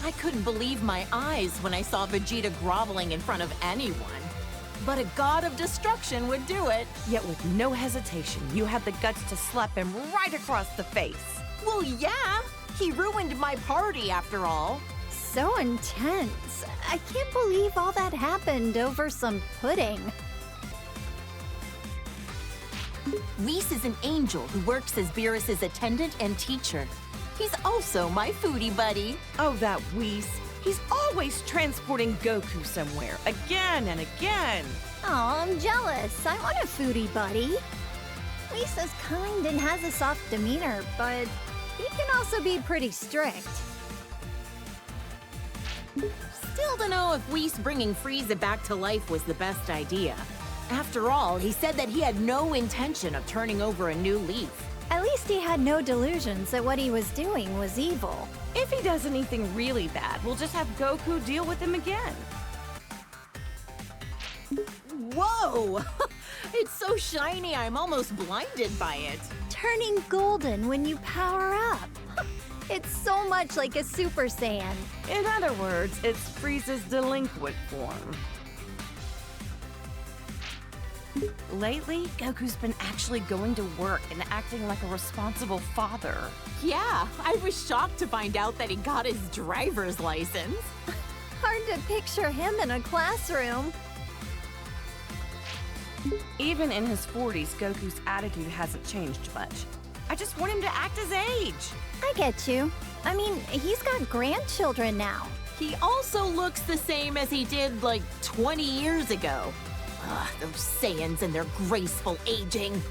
I couldn't believe my eyes when I saw Vegeta groveling in front of anyone. But a god of destruction would do it. Yet with no hesitation, you had the guts to slap him right across the face. Well, yeah. He ruined my party after all. So intense. I can't believe all that happened over some pudding. Whis is an angel who works as Beerus's attendant and teacher. He's also my foodie buddy. Oh, that Whis. He's always transporting Goku somewhere, again and again. Aw, I'm jealous. I want a foodie buddy. Lisa's kind and has a soft demeanor, but he can also be pretty strict. Still don't know if Whis bringing Frieza back to life was the best idea. After all, he said that he had no intention of turning over a new leaf. At least he had no delusions that what he was doing was evil. If he does anything really bad, we'll just have Goku deal with him again. Whoa! It's so shiny, I'm almost blinded by it. Turning golden when you power up. It's so much like a Super Saiyan. In other words, it's Frieza's delinquent form. Lately, Goku's been actually going to work and acting like a responsible father. Yeah, I was shocked to find out that he got his driver's license. Hard to picture him in a classroom. Even in his 40s, Goku's attitude hasn't changed much. I just want him to act his age. I get you. I mean, he's got grandchildren now. He also looks the same as he did like 20 years ago. Ugh, those Saiyans and their graceful aging.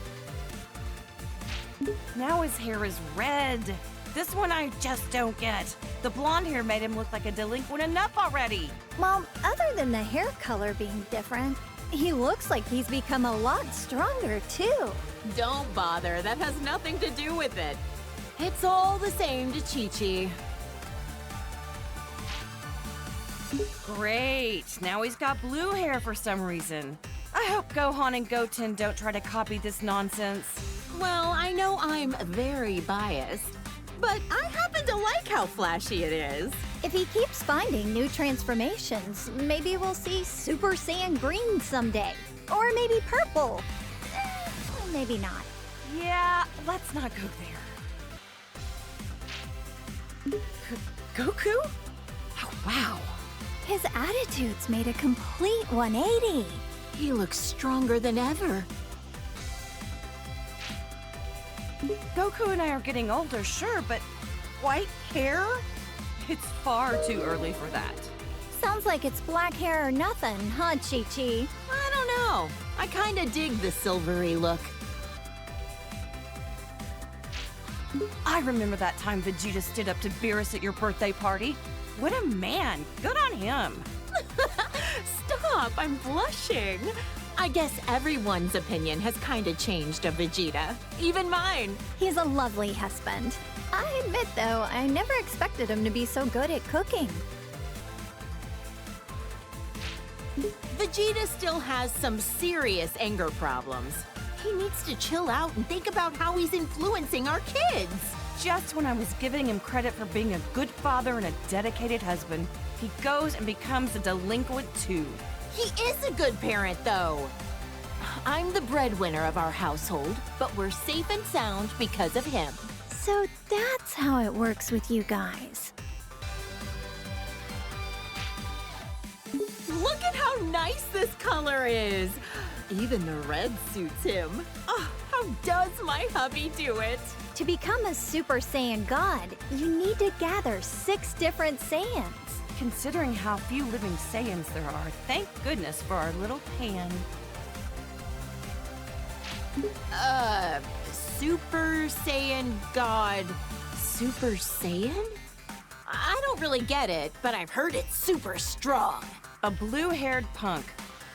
Now his hair is red. This one I just don't get. The blonde hair made him look like a delinquent enough already. Well, other than the hair color being different, he looks like he's become a lot stronger, too. Don't bother, that has nothing to do with it. It's all the same to Chichi. Great, now he's got blue hair for some reason. I hope Gohan and Goten don't try to copy this nonsense. Well, I know I'm very biased, but I happen to like how flashy it is. If he keeps finding new transformations, maybe we'll see Super Saiyan Green someday. Or maybe purple. Maybe not. Yeah, let's not go there. Goku? Oh, wow. His attitude's made a complete 180. He looks stronger than ever. Goku and I are getting older, sure, but white hair? It's far too early for that. Sounds like it's black hair or nothing, huh, Chichi? I don't know. I kinda dig the silvery look. I remember that time Vegeta stood up to Beerus at your birthday party. What a man! Good on him! Stop! I'm blushing. I guess everyone's opinion has kinda changed of Vegeta. Even mine. He's a lovely husband. I admit, though, I never expected him to be so good at cooking. Vegeta still has some serious anger problems. He needs to chill out and think about how he's influencing our kids. Just when I was giving him credit for being a good father and a dedicated husband, he goes and becomes a delinquent too. He is a good parent, though. I'm the breadwinner of our household, but we're safe and sound because of him. So that's how it works with you guys. Look at how nice this color is. Even the red suits him. Oh, how does my hubby do it? To become a Super Saiyan God, you need to gather 6 different Saiyans. Considering how few living Saiyans there are, thank goodness for our little pan. Super Saiyan God. Super Saiyan? I don't really get it, but I've heard it's super strong. A blue-haired punk.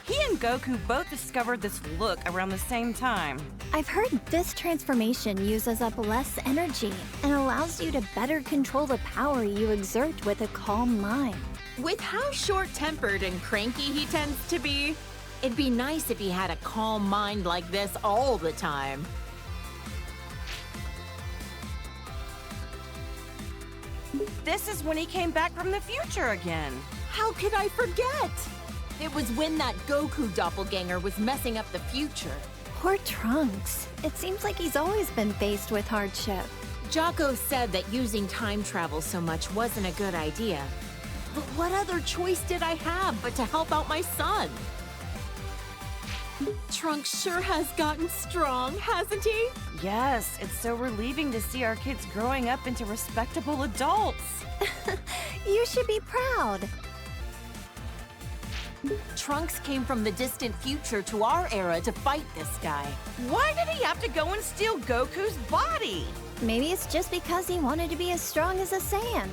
He and Goku both discovered this look around the same time. I've heard this transformation uses up less energy and allows you to better control the power you exert with a calm mind. With how short-tempered and cranky he tends to be, it'd be nice if he had a calm mind like this all the time. This is when he came back from the future again. How could I forget? It was when that Goku doppelganger was messing up the future. Poor Trunks. It seems like he's always been faced with hardship. Jocko said that using time travel so much wasn't a good idea. But what other choice did I have but to help out my son? Trunks sure has gotten strong, hasn't he? Yes, it's so relieving to see our kids growing up into respectable adults. You should be proud. Trunks came from the distant future to our era to fight this guy. Why did he have to go and steal Goku's body? Maybe it's just because he wanted to be as strong as a Saiyan.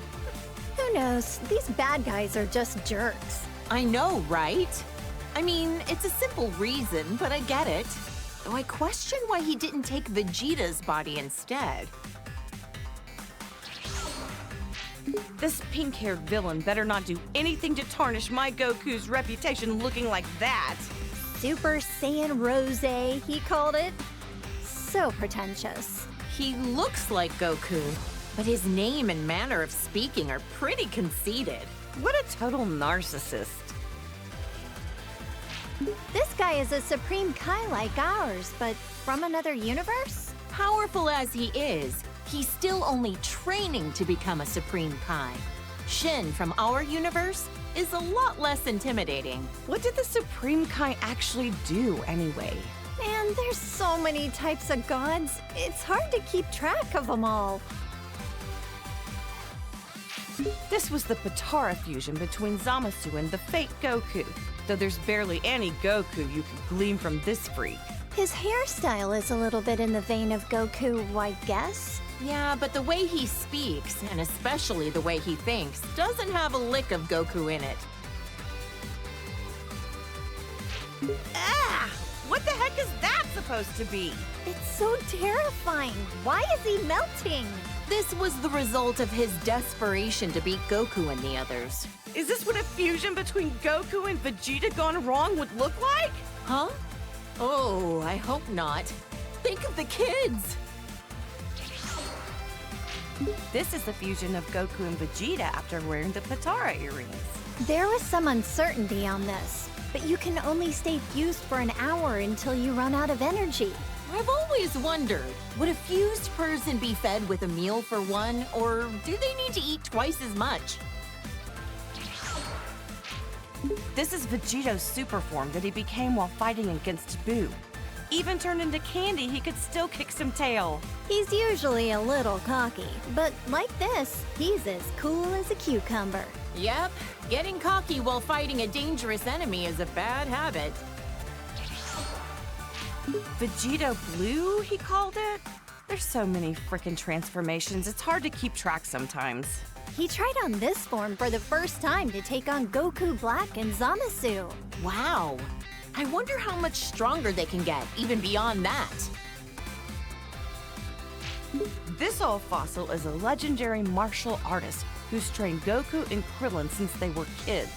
Who knows? These bad guys are just jerks. I know, right? I mean, it's a simple reason, but I get it. Though I question why he didn't take Vegeta's body instead. This pink-haired villain better not do anything to tarnish my Goku's reputation looking like that. Super Saiyan Rose, he called it. So pretentious. He looks like Goku, but his name and manner of speaking are pretty conceited. What a total narcissist. This guy is a Supreme Kai like ours, but from another universe? Powerful as he is, he's still only training to become a Supreme Kai. Shin from our universe is a lot less intimidating. What did the Supreme Kai actually do anyway? Man, there's so many types of gods. It's hard to keep track of them all. This was the Potara fusion between Zamasu and the fake Goku, though there's barely any Goku you can glean from this freak. His hairstyle is a little bit in the vein of Goku, I guess. Yeah, but the way he speaks, and especially the way he thinks, doesn't have a lick of Goku in it. Ah! What the heck is that supposed to be? It's so terrifying. Why is he melting? This was the result of his desperation to beat Goku and the others. Is this what a fusion between Goku and Vegeta gone wrong would look like? Huh? Oh, I hope not. Think of the kids! This is the fusion of Goku and Vegeta after wearing the Potara earrings. There was some uncertainty on this, but you can only stay fused for an hour until you run out of energy. I've always wondered, would a fused person be fed with a meal for one, or do they need to eat twice as much? This is Vegeto's super form that he became while fighting against Boo. Even turned into candy, he could still kick some tail. He's usually a little cocky, but like this, he's as cool as a cucumber. Yep, getting cocky while fighting a dangerous enemy is a bad habit. Vegeta Blue, he called it? There's so many frickin' transformations, it's hard to keep track sometimes. He tried on this form for the first time to take on Goku Black and Zamasu. Wow. I wonder how much stronger they can get, even beyond that. This old fossil is a legendary martial artist who's trained Goku and Krillin since they were kids.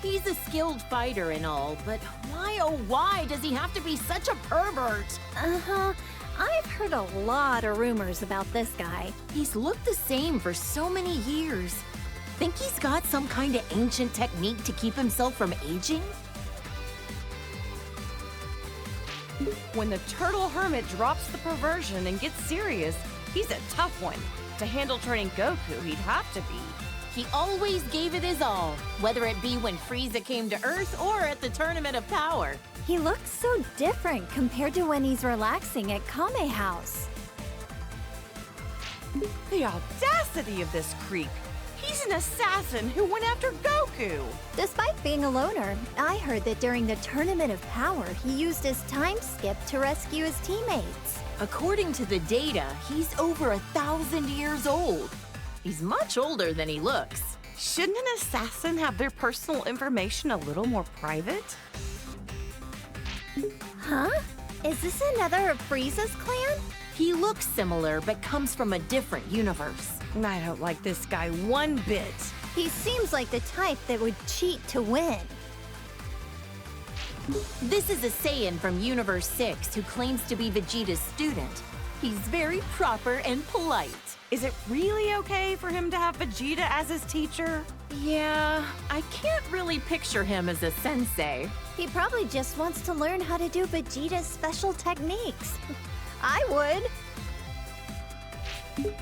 He's a skilled fighter and all, but why oh why does he have to be such a pervert? Uh-huh. I've heard a lot of rumors about this guy. He's looked the same for so many years. Think he's got some kind of ancient technique to keep himself from aging? When the turtle hermit drops the perversion and gets serious, he's a tough one. To handle training Goku, he'd have to be. He always gave it his all, whether it be when Frieza came to Earth or at the Tournament of Power. He looks so different compared to when he's relaxing at Kame House. The audacity of this creep! He's an assassin who went after Goku! Despite being a loner, I heard that during the Tournament of Power, he used his time skip to rescue his teammates. According to the data, he's over 1,000 years old. He's much older than he looks. Shouldn't an assassin have their personal information a little more private? Huh? Is this another of Frieza's clan? He looks similar, but comes from a different universe. I don't like this guy one bit. He seems like the type that would cheat to win. This is a Saiyan from Universe 6 who claims to be Vegeta's student. He's very proper and polite. Is it really okay for him to have Vegeta as his teacher? Yeah, I can't really picture him as a sensei. He probably just wants to learn how to do Vegeta's special techniques. I would.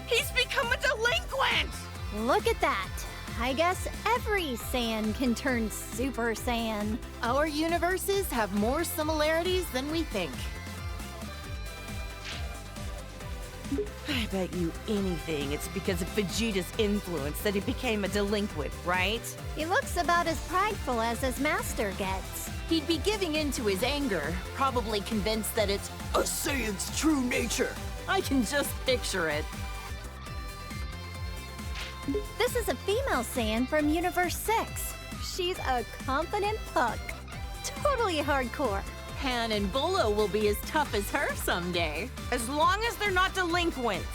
He's become a delinquent! Look at that. I guess every Saiyan can turn Super Saiyan. Our universes have more similarities than we think. I bet you anything it's because of Vegeta's influence that he became a delinquent, right? He looks about as prideful as his master gets. He'd be giving in to his anger, probably convinced that it's a Saiyan's true nature. I can just picture it. This is a female Saiyan from Universe 6. She's a confident puck. Totally hardcore. Pan and Bolo will be as tough as her someday. As long as they're not delinquents.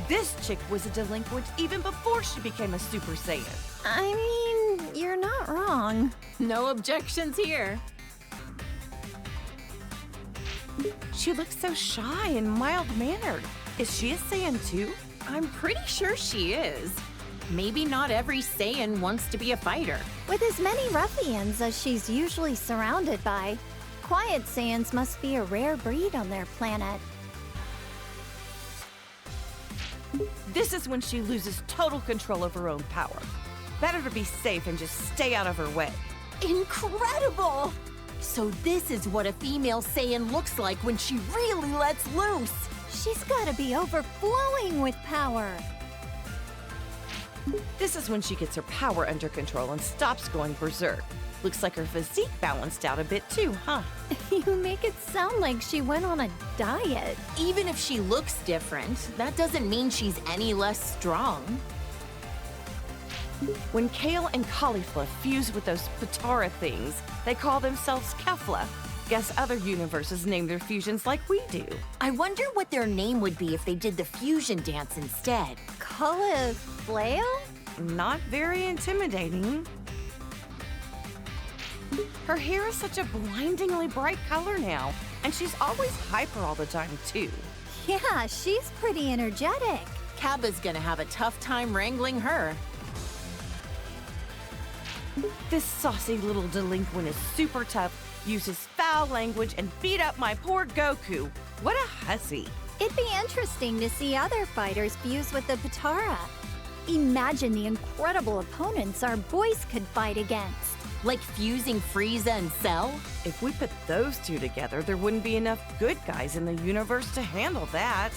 This chick was a delinquent even before she became a Super Saiyan. I mean, you're not wrong. No objections here. She looks so shy and mild-mannered. Is she a Saiyan too? I'm pretty sure she is. Maybe not every Saiyan wants to be a fighter. With as many ruffians as she's usually surrounded by, quiet Saiyans must be a rare breed on their planet. This is when she loses total control of her own power. Better to be safe and just stay out of her way. Incredible! So this is what a female Saiyan looks like when she really lets loose. She's gotta be overflowing with power. This is when she gets her power under control and stops going berserk. Looks like her physique balanced out a bit too, huh? You make it sound like she went on a diet. Even if she looks different, that doesn't mean she's any less strong. When kale and cauliflower fuse with those Patara things, they call themselves Kefla. Guess other universes name their fusions like we do. I wonder what their name would be if they did the fusion dance instead. Cauliflower? Not very intimidating. Her hair is such a blindingly bright color now, and she's always hyper all the time, too. Yeah, she's pretty energetic. Cabba's gonna have a tough time wrangling her. This saucy little delinquent is super tough, uses foul language, and beat up my poor Goku. What a hussy. It'd be interesting to see other fighters fuse with the Patara. Imagine the incredible opponents our boys could fight against. Like fusing Frieza and Cell? If we put those two together, there wouldn't be enough good guys in the universe to handle that.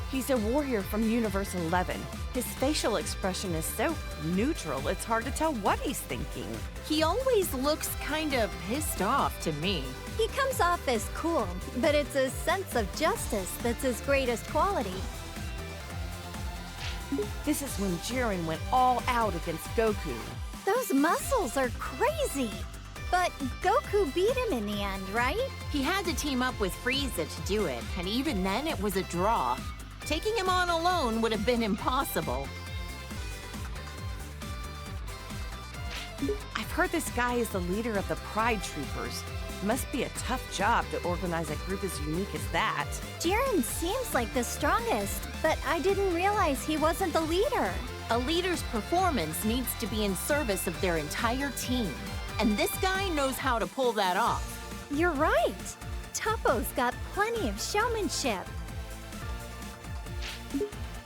He's a warrior from Universe 11. His facial expression is so neutral, it's hard to tell what he's thinking. He always looks kind of pissed off to me. He comes off as cool, but it's a sense of justice that's his greatest quality. This is when Jiren went all out against Goku. Those muscles are crazy. But Goku beat him in the end, right? He had to team up with Frieza to do it, and even then it was a draw. Taking him on alone would have been impossible. I've heard this guy is the leader of the Pride Troopers. Must be a tough job to organize a group as unique as that. Jiren seems like the strongest, but I didn't realize he wasn't the leader. A leader's performance needs to be in service of their entire team. And this guy knows how to pull that off. You're right. Toppo's got plenty of showmanship.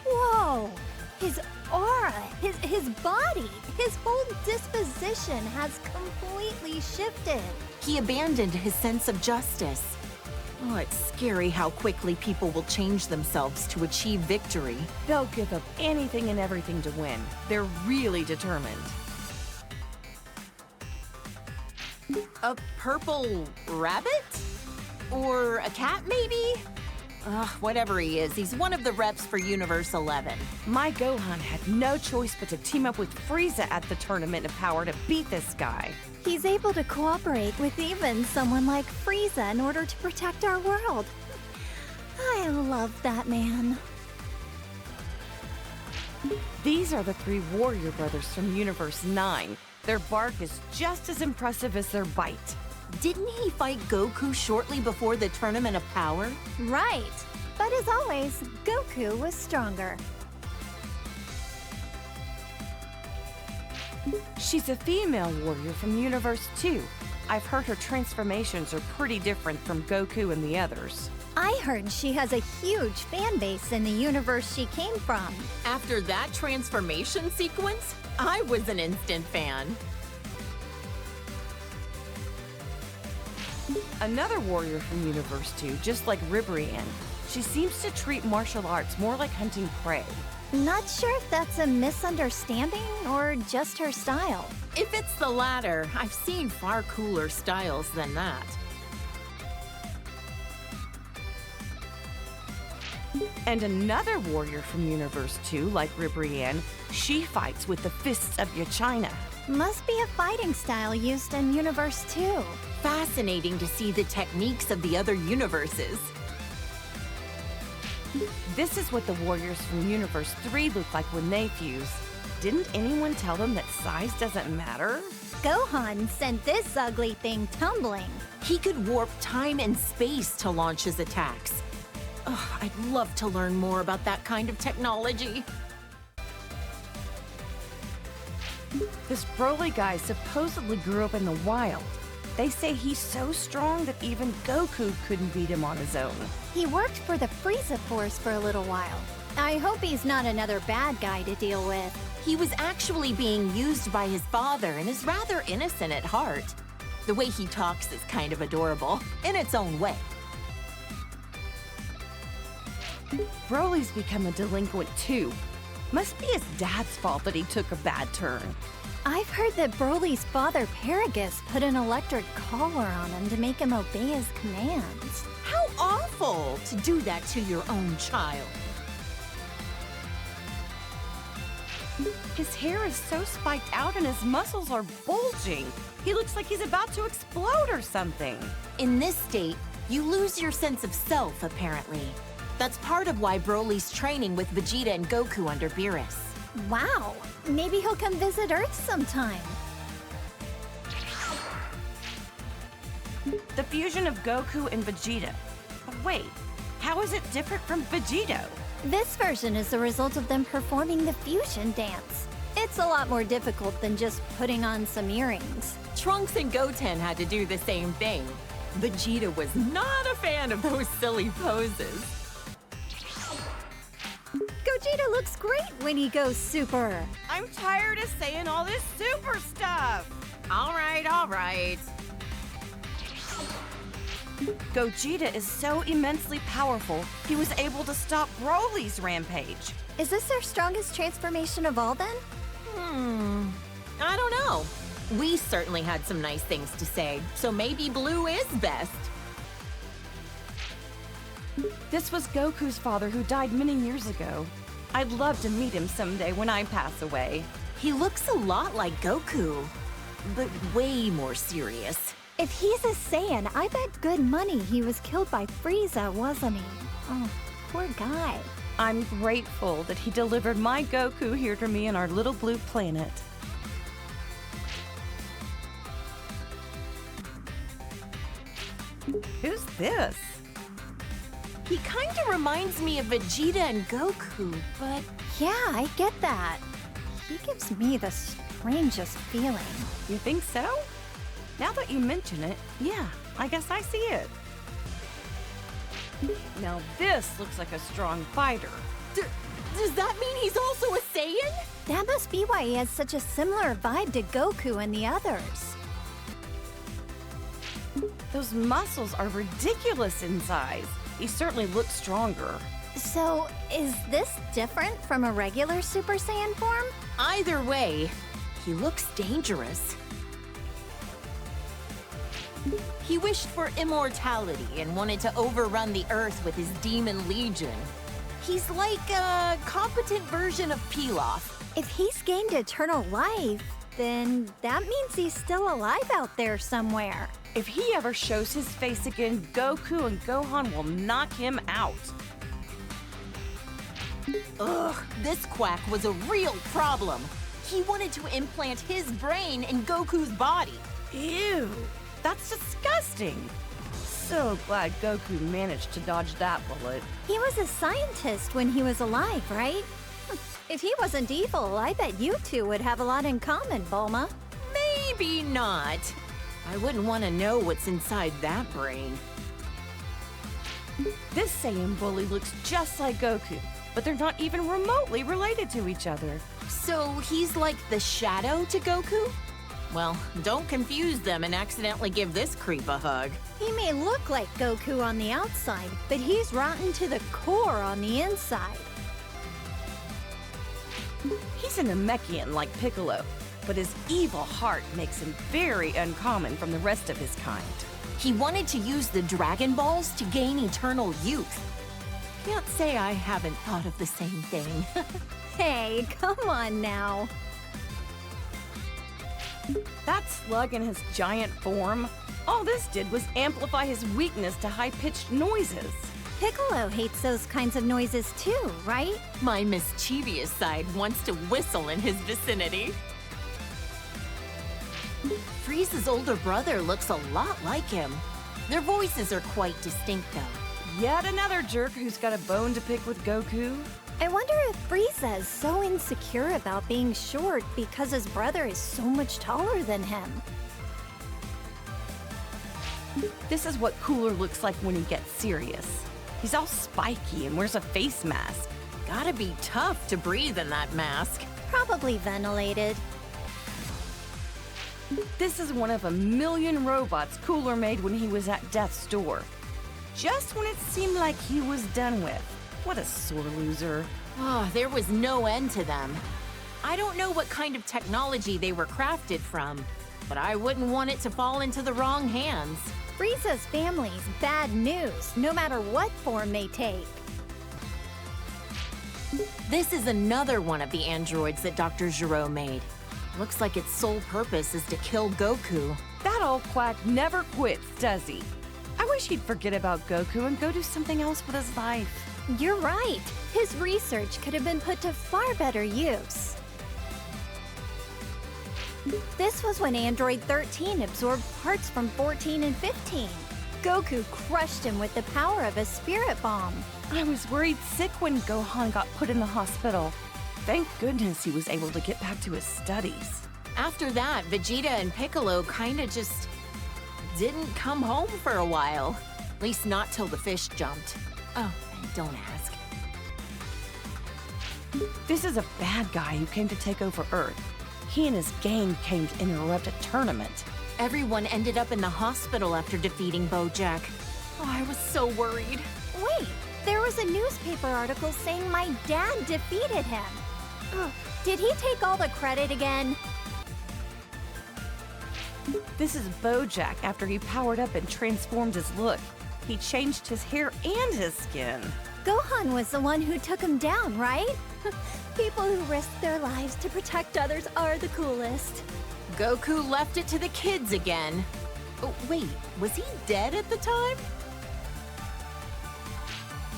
Whoa! His aura, his body, his whole disposition has completely shifted. He abandoned his sense of justice. Oh, it's scary how quickly people will change themselves to achieve victory. They'll give up anything and everything to win. They're really determined. A purple rabbit? Or a cat, maybe? Whatever he is, he's one of the reps for Universe 11. My Gohan had no choice but to team up with Frieza at the Tournament of Power to beat this guy. He's able to cooperate with even someone like Frieza in order to protect our world. I love that man. These are the three warrior brothers from Universe 9. Their bark is just as impressive as their bite. Didn't he fight Goku shortly before the Tournament of Power? Right. But as always, Goku was stronger. She's a female warrior from Universe 2. I've heard her transformations are pretty different from Goku and the others. I heard she has a huge fan base in the universe she came from. After that transformation sequence, I was an instant fan. Another warrior from Universe 2, just like Ribrianne. She seems to treat martial arts more like hunting prey. Not sure if that's a misunderstanding or just her style. If it's the latter, I've seen far cooler styles than that. And another warrior from Universe 2, like Ribrianne, she fights with the fists of Yachina. Must be a fighting style used in Universe 2. Fascinating to see the techniques of the other universes. This is what the warriors from Universe 3 look like when they fuse. Didn't anyone tell them that size doesn't matter? Gohan sent this ugly thing tumbling. He could warp time and space to launch his attacks. Ugh, I'd love to learn more about that kind of technology. This Broly guy supposedly grew up in the wild. They say he's so strong that even Goku couldn't beat him on his own. He worked for the Frieza Force for a little while. I hope he's not another bad guy to deal with. He was actually being used by his father and is rather innocent at heart. The way he talks is kind of adorable, in its own way. Broly's become a delinquent too. Must be his dad's fault that he took a bad turn. I've heard that Broly's father, Paragus, put an electric collar on him to make him obey his commands. How awful to do that to your own child. His hair is so spiked out and his muscles are bulging. He looks like he's about to explode or something. In this state, you lose your sense of self, apparently. That's part of why Broly's training with Vegeta and Goku under Beerus. Wow, maybe he'll come visit Earth sometime. The fusion of Goku and Vegeta. But wait, how is it different from Vegito? This version is the result of them performing the fusion dance. It's a lot more difficult than just putting on some earrings. Trunks and Goten had to do the same thing. Vegeta was not a fan of those silly poses. Gogeta looks great when he goes super. I'm tired of saying all this super stuff. All right, all right. Gogeta is so immensely powerful, he was able to stop Broly's rampage. Is this their strongest transformation of all then? I don't know. We certainly had some nice things to say, so maybe blue is best. This was Goku's father who died many years ago. I'd love to meet him someday when I pass away. He looks a lot like Goku, but way more serious. If he's a Saiyan, I bet good money he was killed by Frieza, wasn't he? Oh, poor guy. I'm grateful that he delivered my Goku here to me on our little blue planet. Who's this? He kind of reminds me of Vegeta and Goku, but Yeah, I get that. He gives me the strangest feeling. You think so? Now that you mention it, yeah, I guess I see it. Now this looks like a strong fighter. does that mean he's also a Saiyan? That must be why he has such a similar vibe to Goku and the others. Those muscles are ridiculous in size. He certainly looks stronger. So, is this different from a regular Super Saiyan form? Either way, he looks dangerous. He wished for immortality and wanted to overrun the Earth with his demon legion. He's like a competent version of Pilaf. If he's gained eternal life, then that means he's still alive out there somewhere. If he ever shows his face again, Goku and Gohan will knock him out. Ugh, this quack was a real problem. He wanted to implant his brain in Goku's body. Ew. That's disgusting! So glad Goku managed to dodge that bullet. He was a scientist when he was alive, right? If he wasn't evil, I bet you two would have a lot in common, Bulma. Maybe not. I wouldn't want to know what's inside that brain. This Saiyan bully looks just like Goku, but they're not even remotely related to each other. So he's like the shadow to Goku? Well, don't confuse them and accidentally give this creep a hug. He may look like Goku on the outside, but he's rotten to the core on the inside. He's a Namekian like Piccolo, but his evil heart makes him very uncommon from the rest of his kind. He wanted to use the Dragon Balls to gain eternal youth. Can't say I haven't thought of the same thing. Hey, come on now. That slug in his giant form, all this did was amplify his weakness to high-pitched noises. Piccolo hates those kinds of noises too, right? My mischievous side wants to whistle in his vicinity. Frieza's older brother looks a lot like him. Their voices are quite distinct, though. Yet another jerk who's got a bone to pick with Goku. I wonder if Frieza is so insecure about being short because his brother is so much taller than him. This is what Cooler looks like when he gets serious. He's all spiky and wears a face mask. Gotta be tough to breathe in that mask. Probably ventilated. This is one of a million robots Cooler made when he was at Death's door. Just when it seemed like he was done with. What a sore loser. Oh, there was no end to them. I don't know what kind of technology they were crafted from, but I wouldn't want it to fall into the wrong hands. Frieza's family's bad news, no matter what form they take. This is another one of the androids that Dr. Gero made. Looks like its sole purpose is to kill Goku. That old quack never quits, does he? I wish he'd forget about Goku and go do something else with his life. You're right. His research could have been put to far better use. This was when Android 13 absorbed parts from 14 and 15. Goku crushed him with the power of a spirit bomb. I was worried sick when Gohan got put in the hospital. Thank goodness he was able to get back to his studies. After that, Vegeta and Piccolo kinda just didn't come home for a while. At least not till the fish jumped. Oh, and don't ask. This is a bad guy who came to take over Earth. He and his gang came to interrupt a tournament. Everyone ended up in the hospital after defeating Bojack. Oh, I was so worried. Wait, there was a newspaper article saying my dad defeated him. Ugh, did he take all the credit again? This is Bojack after he powered up and transformed his look. He changed his hair and his skin. Gohan was the one who took him down, right? People who risk their lives to protect others are the coolest. Goku left it to the kids again. Oh, wait, was he dead at the time?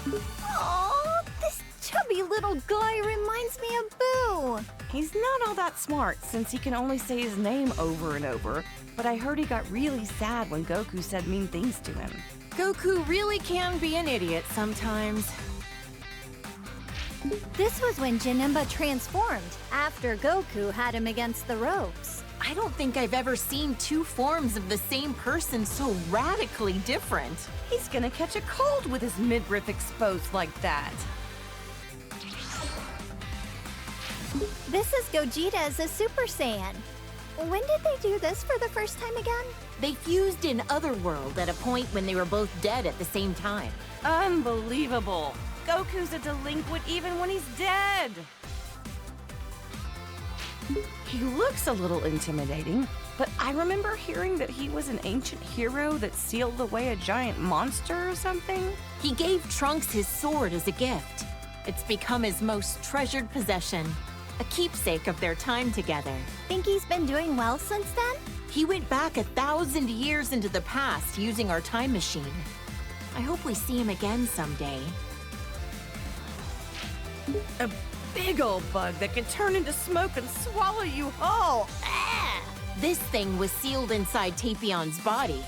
Aww, this chubby little guy reminds me of Boo. He's not all that smart since he can only say his name over and over, but I heard he got really sad when Goku said mean things to him. Goku really can be an idiot sometimes. This was when Janemba transformed, after Goku had him against the ropes. I don't think I've ever seen two forms of the same person so radically different. He's gonna catch a cold with his midriff exposed like that. This is Gogeta as a Super Saiyan. When did they do this for the first time again? They fused in Otherworld at a point when they were both dead at the same time. Unbelievable! Goku's a delinquent even when he's dead! He looks a little intimidating, but I remember hearing that he was an ancient hero that sealed away a giant monster or something. He gave Trunks his sword as a gift. It's become his most treasured possession, a keepsake of their time together. Think he's been doing well since then? He went back 1,000 years into the past using our time machine. I hope we see him again someday. A big old bug that can turn into smoke and swallow you whole. Ah! This thing was sealed inside Tapion's body.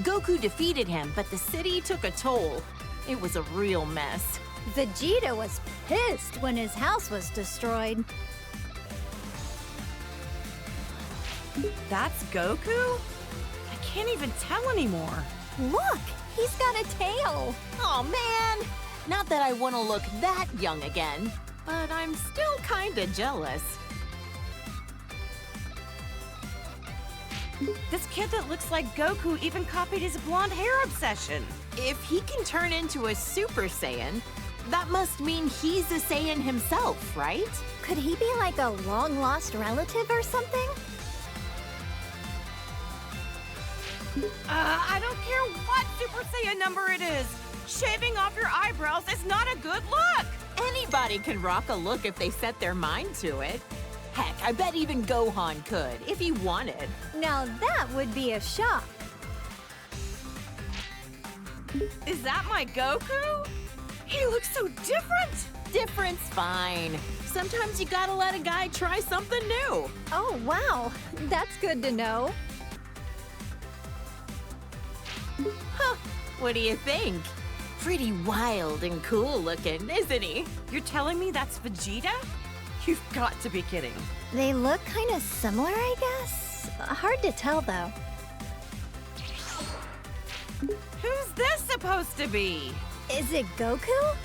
Goku defeated him, but the city took a toll. It was a real mess. Vegeta was pissed when his house was destroyed. That's Goku? I can't even tell anymore. Look, he's got a tail. Oh man! Not that I want to look that young again, but I'm still kinda jealous. This kid that looks like Goku even copied his blonde hair obsession. If he can turn into a Super Saiyan, that must mean he's a Saiyan himself, right? Could he be like a long-lost relative or something? I don't care what Super Saiyan number it is. Shaving off your eyebrows is not a good look. Anybody can rock a look if they set their mind to it. Heck, I bet even Gohan could, if he wanted. Now that would be a shock. Is that my Goku? He looks so different. Different's fine. Sometimes you gotta let a guy try something new. Oh, wow. That's good to know. Huh, what do you think? Pretty wild and cool looking, isn't he? You're telling me that's Vegeta? You've got to be kidding. They look kind of similar, I guess. Hard to tell, though. Who's this supposed to be? Is it Goku?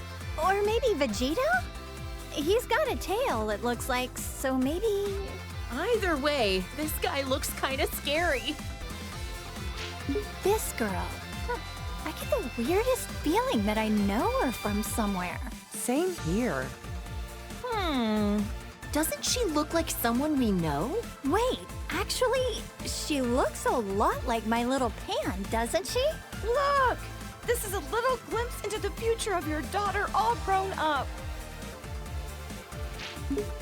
Or maybe Vegeta? He's got a tail, it looks like, so maybe... Either way, this guy looks kinda scary. This girl. I get the weirdest feeling that I know her from somewhere. Same here. Doesn't she look like someone we know? Wait, actually, she looks a lot like my little Pan, doesn't she? Look! This is a little glimpse into the future of your daughter all grown up.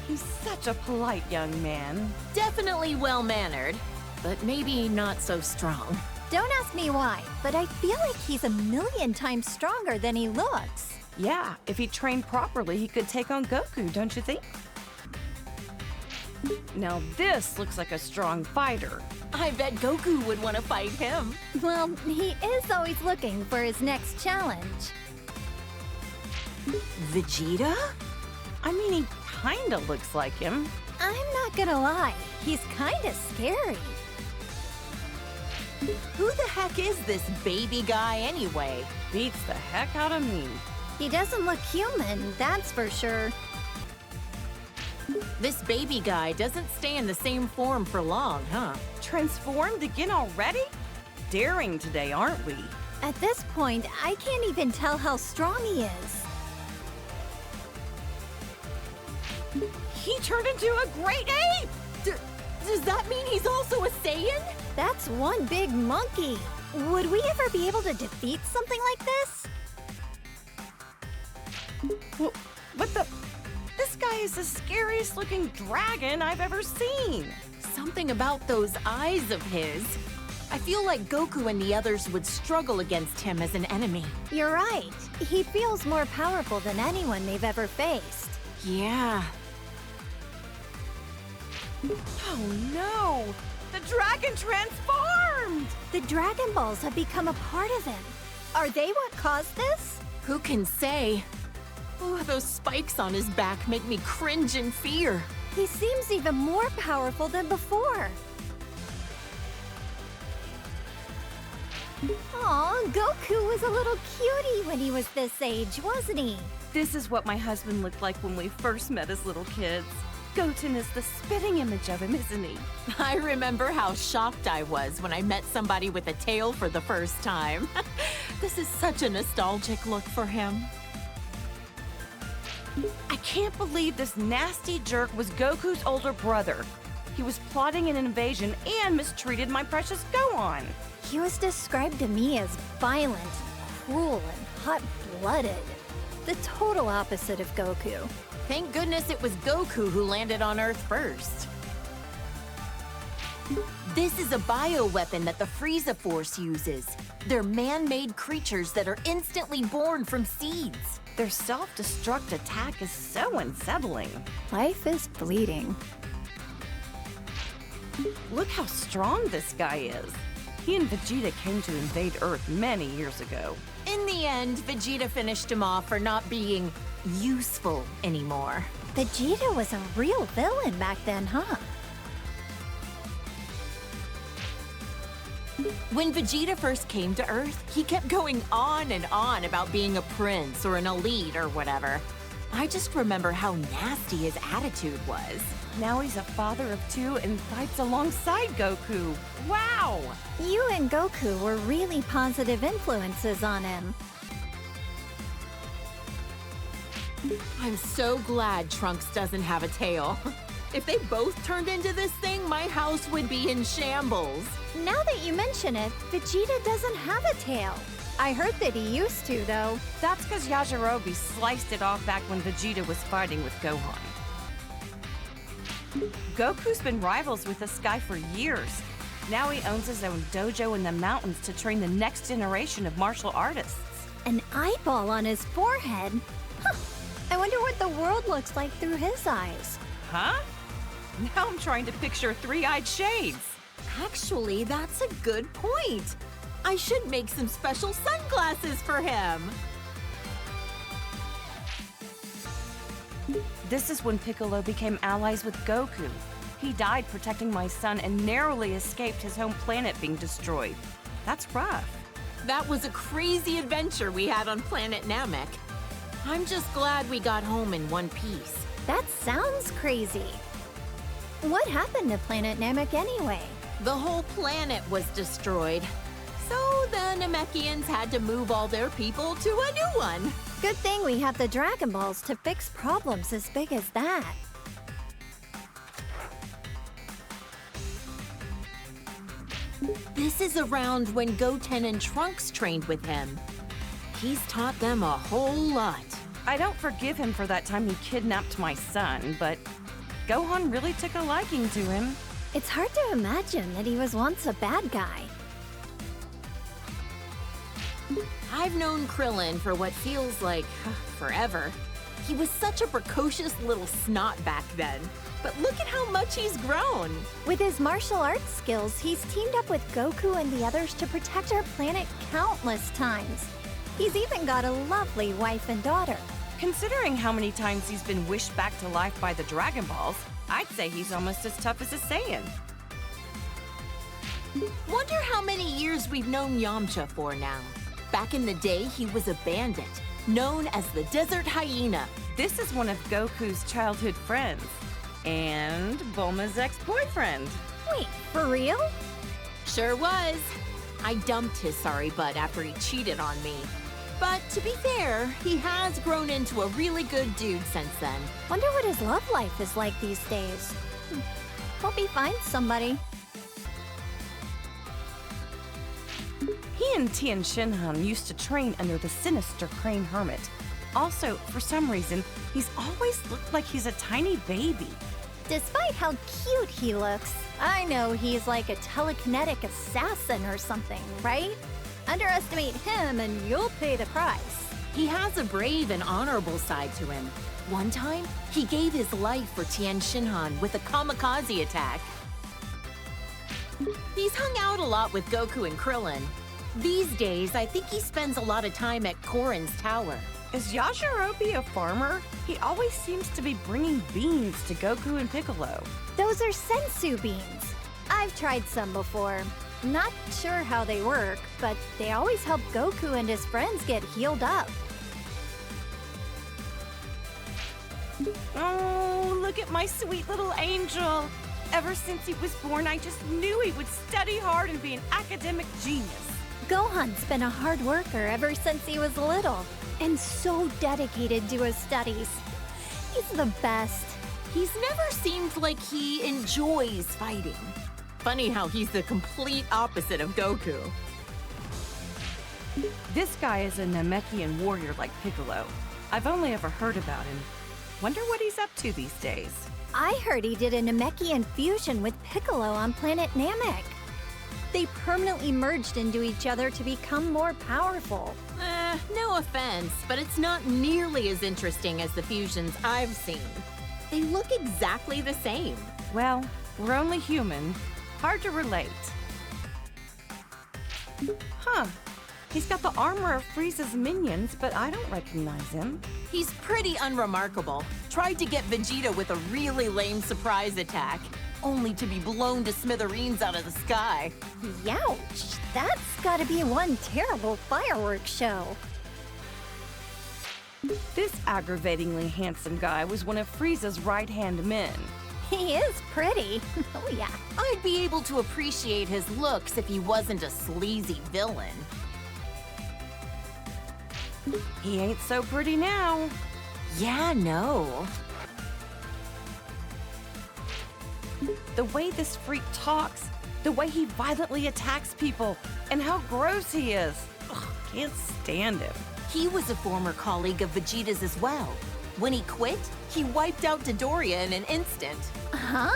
He's such a polite young man. Definitely well-mannered, but maybe not so strong. Don't ask me why, but I feel like he's a million times stronger than he looks. Yeah, if he trained properly, he could take on Goku, don't you think? Now this looks like a strong fighter. I bet Goku would want to fight him. Well, he is always looking for his next challenge. Vegeta? I mean, he kinda looks like him. I'm not gonna lie, he's kinda scary. Who the heck is this baby guy anyway? Beats the heck out of me. He doesn't look human, that's for sure. This baby guy doesn't stay in the same form for long, huh? Transformed again already? Daring today, aren't we? At this point, I can't even tell how strong he is. He turned into a great ape! Does that mean he's also a Saiyan? That's one big monkey. Would we ever be able to defeat something like this? What the? This guy is the scariest looking dragon I've ever seen. Something about those eyes of his. I feel like Goku and the others would struggle against him as an enemy. You're right. He feels more powerful than anyone they've ever faced. Yeah. Oh no! The dragon transformed! The Dragon Balls have become a part of him. Are they what caused this? Who can say? Oh, those spikes on his back make me cringe in fear. He seems even more powerful than before. Aw, Goku was a little cutie when he was this age, wasn't he? This is what my husband looked like when we first met as little kids. Goten is the spitting image of him, isn't he? I remember how shocked I was when I met somebody with a tail for the first time. This is such a nostalgic look for him. I can't believe this nasty jerk was Goku's older brother. He was plotting an invasion and mistreated my precious Gohan. He was described to me as violent, cruel, and hot-blooded. The total opposite of Goku. Thank goodness it was Goku who landed on Earth first. This is a bioweapon that the Frieza Force uses. They're man-made creatures that are instantly born from seeds. Their self-destruct attack is so unsettling. Life is fleeting. Look how strong this guy is. He and Vegeta came to invade Earth many years ago. In the end, Vegeta finished him off for not being useful anymore. Vegeta was a real villain back then, huh? When Vegeta first came to Earth, he kept going on and on about being a prince or an elite or whatever. I just remember how nasty his attitude was. Now he's a father of two and fights alongside Goku. Wow! You and Goku were really positive influences on him. I'm so glad Trunks doesn't have a tail. If they both turned into this thing, my house would be in shambles. Now that you mention it, Vegeta doesn't have a tail. I heard that he used to, though. That's because Yajirobe sliced it off back when Vegeta was fighting with Gohan. Goku's been rivals with this guy for years. Now he owns his own dojo in the mountains to train the next generation of martial artists. An eyeball on his forehead? Huh. I wonder what the world looks like through his eyes. Huh? Now I'm trying to picture three-eyed shades. Actually, that's a good point. I should make some special sunglasses for him. This is when Piccolo became allies with Goku. He died protecting my son and narrowly escaped his home planet being destroyed. That's rough. That was a crazy adventure we had on planet Namek. I'm just glad we got home in one piece. That sounds crazy. What happened to Planet Namek anyway? The whole planet was destroyed. So the Namekians had to move all their people to a new one. Good thing we have the Dragon Balls to fix problems as big as that. This is around when Goten and Trunks trained with him. He's taught them a whole lot. I don't forgive him for that time he kidnapped my son, but Gohan really took a liking to him. It's hard to imagine that he was once a bad guy. I've known Krillin for what feels like forever. He was such a precocious little snot back then. But look at how much he's grown. With his martial arts skills, he's teamed up with Goku and the others to protect our planet countless times. He's even got a lovely wife and daughter. Considering how many times he's been wished back to life by the Dragon Balls, I'd say he's almost as tough as a Saiyan. Wonder how many years we've known Yamcha for now. Back in the day, he was a bandit, known as the Desert Hyena. This is one of Goku's childhood friends. And Bulma's ex-boyfriend. Wait, for real? Sure was. I dumped his sorry butt after he cheated on me. But to be fair, he has grown into a really good dude since then. Wonder what his love life is like these days. Hope he finds somebody. He and Tien Shinhan used to train under the sinister Crane Hermit. Also, for some reason, he's always looked like he's a tiny baby. Despite how cute he looks, I know he's like a telekinetic assassin or something, right? Underestimate him and you'll pay the price. He has a brave and honorable side to him. One time, he gave his life for Tien Shinhan with a kamikaze attack. He's hung out a lot with Goku and Krillin. These days, I think he spends a lot of time at Korin's tower. Is Yajirobe a farmer? He always seems to be bringing beans to Goku and Piccolo. Those are sensu beans. I've tried some before. Not sure how they work, but they always help Goku and his friends get healed up. Oh, look at my sweet little angel. Ever since he was born, I just knew he would study hard and be an academic genius. Gohan's been a hard worker ever since he was little, and so dedicated to his studies. He's the best. He's never seemed like he enjoys fighting. Funny how he's the complete opposite of Goku. This guy is a Namekian warrior like Piccolo. I've only ever heard about him. Wonder what he's up to these days. I heard he did a Namekian fusion with Piccolo on planet Namek. They permanently merged into each other to become more powerful. No offense, but it's not nearly as interesting as the fusions I've seen. They look exactly the same. Well, we're only human. Hard to relate. Huh. He's got the armor of Frieza's minions, but I don't recognize him. He's pretty unremarkable. Tried to get Vegeta with a really lame surprise attack, only to be blown to smithereens out of the sky. Youch! That's gotta be one terrible fireworks show. This aggravatingly handsome guy was one of Frieza's right-hand men. He is pretty. Oh yeah. I'd be able to appreciate his looks if he wasn't a sleazy villain. He ain't so pretty now. Yeah, no. The way this freak talks, the way he violently attacks people, and how gross he is. Ugh, can't stand him. He was a former colleague of Vegeta's as well. When he quit, he wiped out Dodoria in an instant. Huh?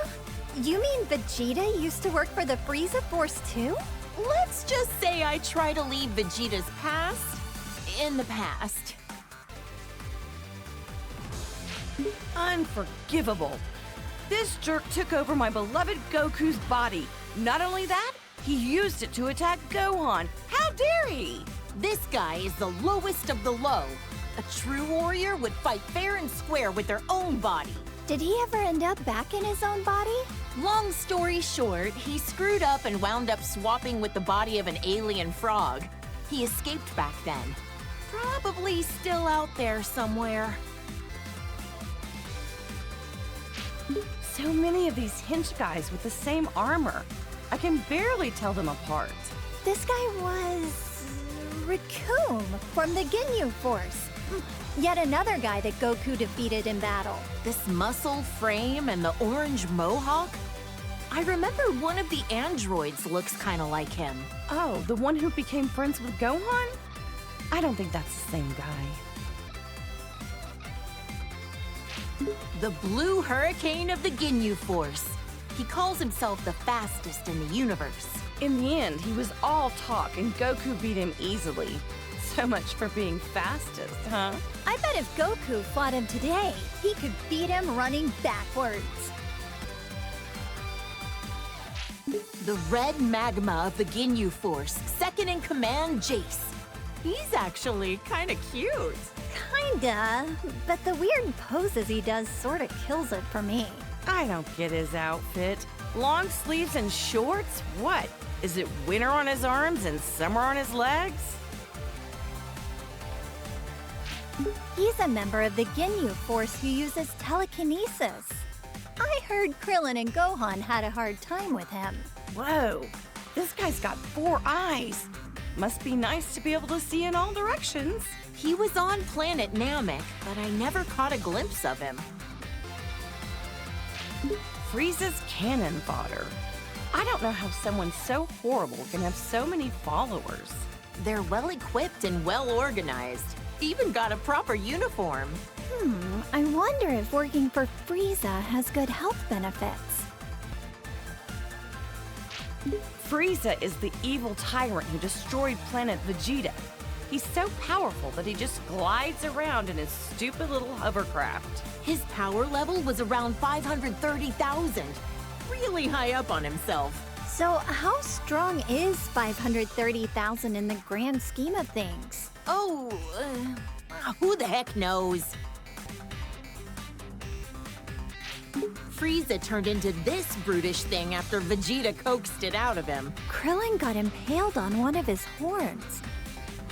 You mean Vegeta used to work for the Frieza Force too? Let's just say I try to leave Vegeta's past in the past. Unforgivable. This jerk took over my beloved Goku's body. Not only that, he used it to attack Gohan. How dare he? This guy is the lowest of the low. A true warrior would fight fair and square with their own body. Did he ever end up back in his own body? Long story short, he screwed up and wound up swapping with the body of an alien frog. He escaped back then. Probably still out there somewhere. So many of these hench guys with the same armor. I can barely tell them apart. This guy was... Raccoon from the Ginyu Force. Yet another guy that Goku defeated in battle. This muscle frame and the orange mohawk? I remember one of the androids looks kind of like him. Oh, the one who became friends with Gohan? I don't think that's the same guy. The Blue Hurricane of the Ginyu Force. He calls himself the fastest in the universe. In the end, he was all talk and Goku beat him easily. So much for being fastest, huh? I bet if Goku fought him today, he could beat him running backwards. The Red Magma of the Ginyu Force, second in command, Jace. He's actually kind of cute. Kinda, but the weird poses he does sorta kills it for me. I don't get his outfit. Long sleeves and shorts? What? Is it winter on his arms and summer on his legs? He's a member of the Ginyu Force who uses telekinesis. I heard Krillin and Gohan had a hard time with him. Whoa, this guy's got 4 eyes. Must be nice to be able to see in all directions. He was on planet Namek, but I never caught a glimpse of him. Frieza's cannon fodder. I don't know how someone so horrible can have so many followers. They're well equipped and well organized. Even got a proper uniform. I wonder if working for Frieza has good health benefits. Frieza is the evil tyrant who destroyed planet Vegeta. He's so powerful that he just glides around in his stupid little hovercraft. His power level was around 530,000. Really high up on himself. So how strong is 530,000 in the grand scheme of things? Oh, who the heck knows? Frieza turned into this brutish thing after Vegeta coaxed it out of him. Krillin got impaled on one of his horns.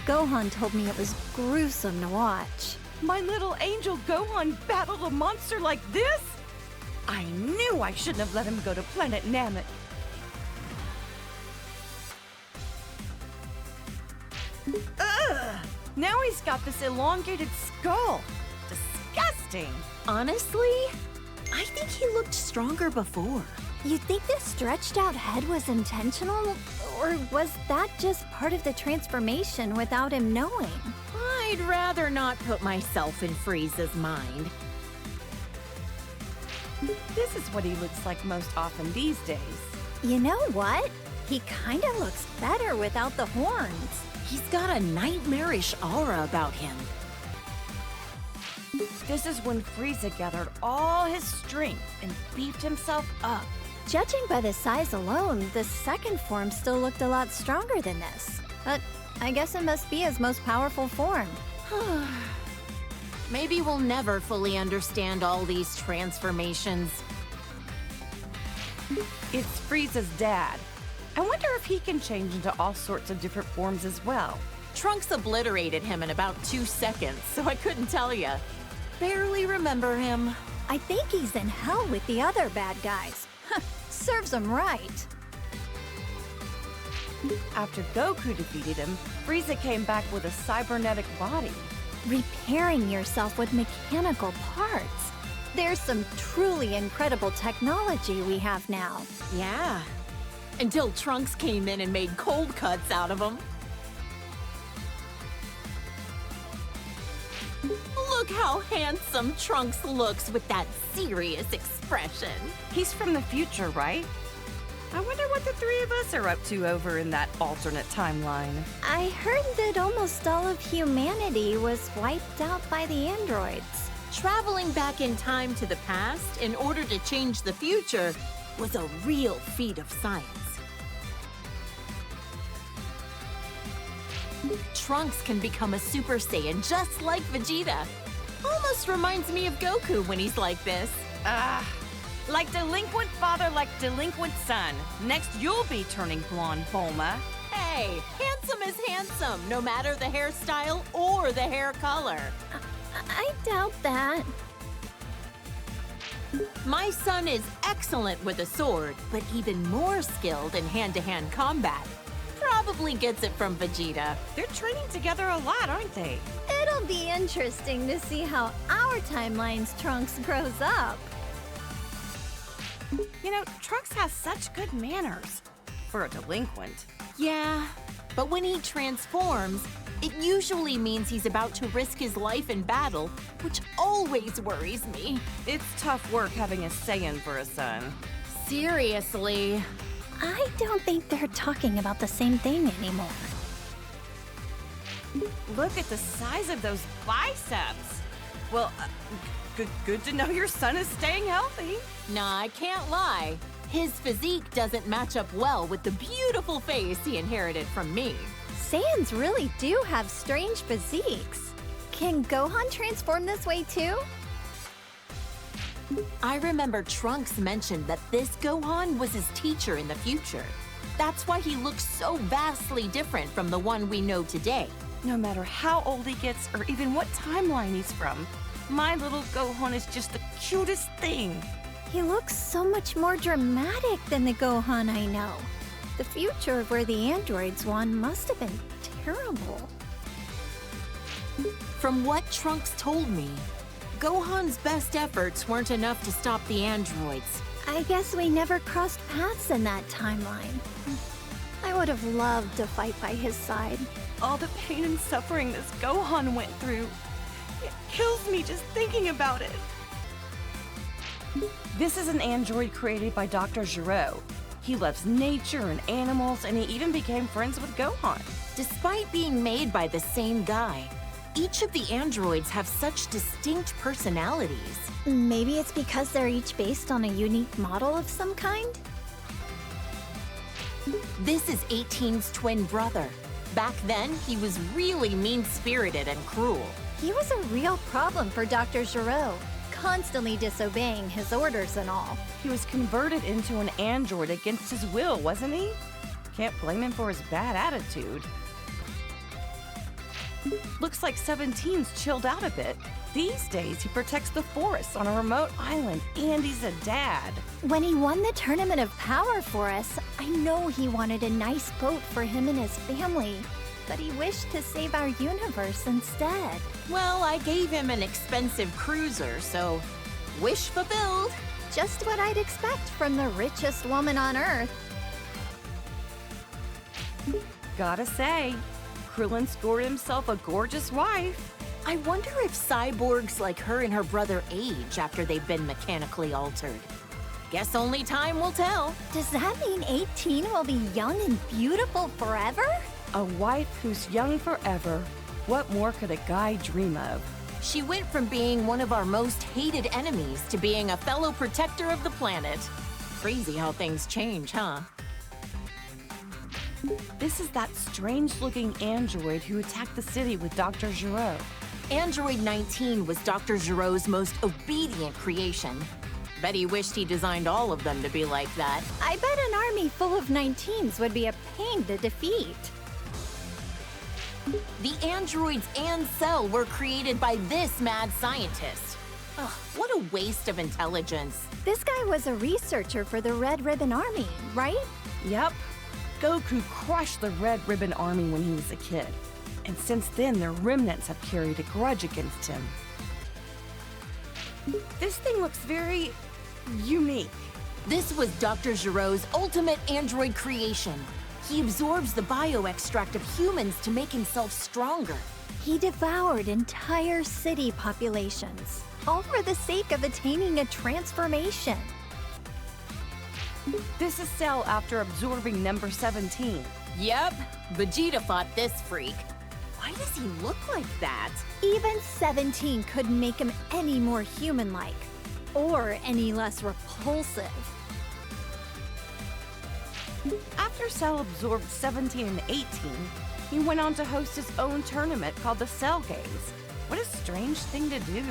Gohan told me it was gruesome to watch. My little angel Gohan battled a monster like this? I knew I shouldn't have let him go to planet Namek. Ugh! Now he's got this elongated skull. Disgusting. Honestly, I think he looked stronger before. You think this stretched out head was intentional? Or was that just part of the transformation without him knowing? I'd rather not put myself in Frieza's mind. This is what he looks like most often these days. You know what? He kinda looks better without the horns. He's got a nightmarish aura about him. This is when Frieza gathered all his strength and beefed himself up. Judging by the size alone, the second form still looked a lot stronger than this. But I guess it must be his most powerful form. Maybe we'll never fully understand all these transformations. It's Frieza's dad. I wonder if he can change into all sorts of different forms as well. Trunks obliterated him in about 2 seconds, so I couldn't tell ya. Barely remember him. I think he's in hell with the other bad guys. Serves him right. After Goku defeated him, Frieza came back with a cybernetic body. Repairing yourself with mechanical parts. There's some truly incredible technology we have now. Yeah. Until Trunks came in and made cold cuts out of him. Look how handsome Trunks looks with that serious expression. He's from the future, right? I wonder what the three of us are up to over in that alternate timeline. I heard that almost all of humanity was wiped out by the androids. Traveling back in time to the past in order to change the future was a real feat of science. Trunks can become a Super Saiyan just like Vegeta. Almost reminds me of Goku when he's like this. Like delinquent father, like delinquent son. Next, you'll be turning blonde, Bulma. Hey, handsome is handsome, no matter the hairstyle or the hair color. I doubt that. My son is excellent with a sword, but even more skilled in hand-to-hand combat. Probably gets it from Vegeta. They're training together a lot, aren't they? It'll be interesting to see how our timeline's Trunks grows up. You know, Trunks has such good manners for a delinquent. Yeah, but when he transforms, it usually means he's about to risk his life in battle, which always worries me. It's tough work having a Saiyan for a son. Seriously. I don't think they're talking about the same thing anymore. Look at the size of those biceps. Well, good to know your son is staying healthy. Nah, I can't lie. His physique doesn't match up well with the beautiful face he inherited from me. Saiyans really do have strange physiques. Can Gohan transform this way too? I remember Trunks mentioned that this Gohan was his teacher in the future. That's why he looks so vastly different from the one we know today. No matter how old he gets or even what timeline he's from, my little Gohan is just the cutest thing. He looks so much more dramatic than the Gohan I know. The future where the androids won must have been terrible. From what Trunks told me, Gohan's best efforts weren't enough to stop the androids. I guess we never crossed paths in that timeline. I would have loved to fight by his side. All the pain and suffering this Gohan went through, it kills me just thinking about it. This is an android created by Dr. Gero. He loves nature and animals, and he even became friends with Gohan. Despite being made by the same guy, each of the androids have such distinct personalities. Maybe it's because they're each based on a unique model of some kind? This is 18's twin brother. Back then, he was really mean-spirited and cruel. He was a real problem for Dr. Gero, constantly disobeying his orders and all. He was converted into an android against his will, wasn't he? Can't blame him for his bad attitude. Looks like 17's chilled out a bit. These days, he protects the forests on a remote island, and he's a dad. When he won the Tournament of Power for us, I know he wanted a nice boat for him and his family, but he wished to save our universe instead. Well, I gave him an expensive cruiser, so wish fulfilled. Just what I'd expect from the richest woman on Earth. Gotta say, Krillin scored himself a gorgeous wife. I wonder if cyborgs like her and her brother age after they've been mechanically altered. Guess only time will tell. Does that mean 18 will be young and beautiful forever? A wife who's young forever. What more could a guy dream of? She went from being one of our most hated enemies to being a fellow protector of the planet. Crazy how things change, huh? This is that strange-looking android who attacked the city with Dr. Gero. Android 19 was Dr. Gero's most obedient creation. Bet he wished he designed all of them to be like that. I bet an army full of 19s would be a pain to defeat. The androids and Cell were created by this mad scientist. Ugh, what a waste of intelligence. This guy was a researcher for the Red Ribbon Army, right? Yep. Goku crushed the Red Ribbon Army when he was a kid. And since then, their remnants have carried a grudge against him. This thing looks very unique. This was Dr. Gero's ultimate android creation. He absorbs the bioextract of humans to make himself stronger. He devoured entire city populations, all for the sake of attaining a transformation. This is Cell after absorbing number 17. Yep, Vegeta fought this freak. Why does he look like that? Even 17 couldn't make him any more human-like, or any less repulsive. After Cell absorbed 17 and 18, he went on to host his own tournament called the Cell Games. What a strange thing to do.